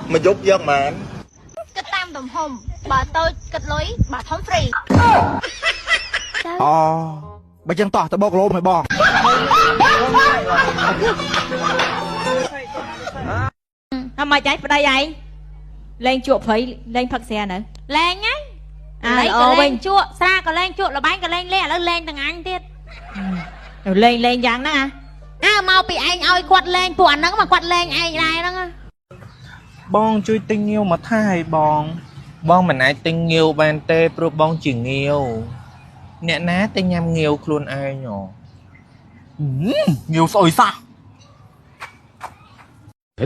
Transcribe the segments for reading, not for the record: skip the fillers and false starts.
mà giúp dân mà cái tam đồng hồng bà tôi kịch lối bà thống free bà chân tỏ tao bọc lô mày bòทำไมใจไปได้ยังแรงจุ่มแรงผักแซ่nữa แรงไงแรงชั่วซาก็แรงชั่วระบายก็แรงเละแล้วแรงต่างอันเด็ดแรงยังนะเมาปีไอ้เอาไอ้ควัดแรงปวดนั่งมาควัดแรงไอ้ไรนั่งbong chui tinh nghiêu mà thay bong mình ai tinh nghiêu ban tê pro bong chỉ nghiêu nè ná tinh nhâm nghiêu luôn ai nhỏ nhiều sôi sao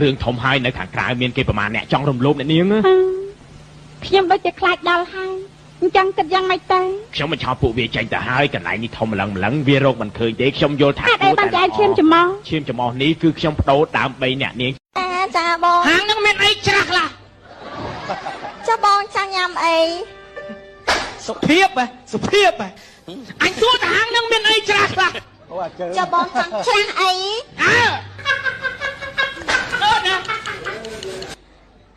រឿងធំហើយនៅខាងក្រៅមានគេប្រមាណអ្នកចង់រំលោភអ្នកនាងខ្ញុំដូចជាខ្លាចដល់ហើយអញ្ចឹងគិតយ៉ាងម៉េចទៅខ្ញុំមិនឆោតពួកវាចេញទៅហើយកន្លែងនេះធំម្លឹងវារកមិនឃើញទេខ្ញុំយល់ថាតែបានចាយឈាមចំមោះនេះគឺខ្ញុំបដូរដើម្បីអ្នកនាងចាបងហាងនឹងមានអីច្រាស់ខ្លះចាបងចង់ញ៉ាំអីសុភាពអញសួរថាហាងនឹងមានអីច្រាស់ខ្លះចាបងចង់ច្រាស់អី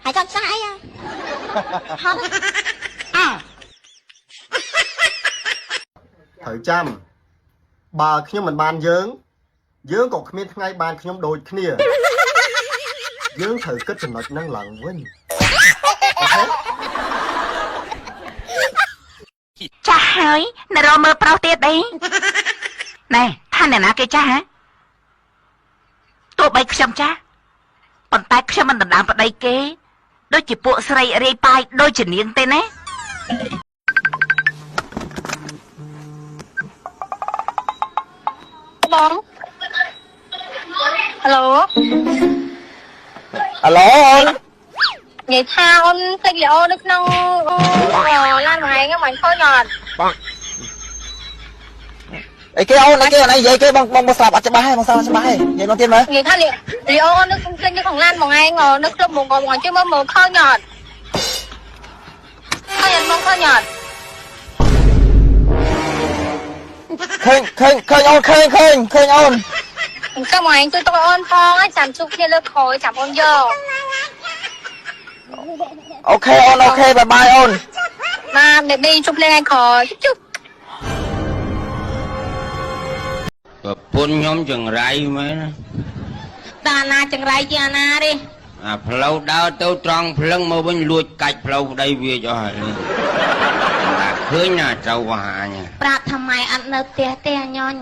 ហើយចង់ច្រាស់អីហត់thời trăm bàខ្ញុំមិនបានយើងក៏គ្មានថ្ងៃបានខ្ញុំដូចគ្នាយើងត្រូវគិតចំណុចហ្នឹងឡើងវិញចាស់ហើយនៅរមើលប្រុសទៀតអីណែថាអ្នកណាគេចាស់ហ៎ទោះបីខ្ញុំចាស់ប៉ុន្តែខ្ញុំមិនដណ្ដើមប្តីគេដូចជាពួកស្រីរាយប៉ាយដូចជានាងទេណាបងហៅឡូនិយាយថាអូនឃើញវីដេអូនៅក្នុងឡានមួយថ្ងៃហ្នឹងមិនឃើញអត់បងអីគេអូនអីគេនិយាយគេបងស្លាប់អត់ច្បាស់ហ៎បងស្លាប់អត់ច្បាស់ហ៎និយាយមកទៀតមើលនិយាយថាវីដេអូនៅក្នុងឡានមួយថ្ងៃនៅក្លឹបមកជួយមើលឃើញអត់ឃើញអត់ឃើញអូនឃើញអូនចាំមកឯងជួយទុកអូនផងចាំជួបគ្នាលើក្រោយចាំអូនយកអូខេអូនអូខេបាយបាយអូនបាទបេប៊ីជួបគ្នាថ្ងៃក្រោយជុំប្រពន្ធខ្ញុំចង្រៃមែនតាណាចង្រៃជាអាណាទេអាផ្លូវដើរទៅត្រង់ភ្លឹងមកវិញលួចកាច់ផ្លូវប្តីវាចុះហើយឃើញណាត្រូវវ៉ាញប្រាប់ថាម៉ែអត់នៅផ្ទះទេញ៉ាញ់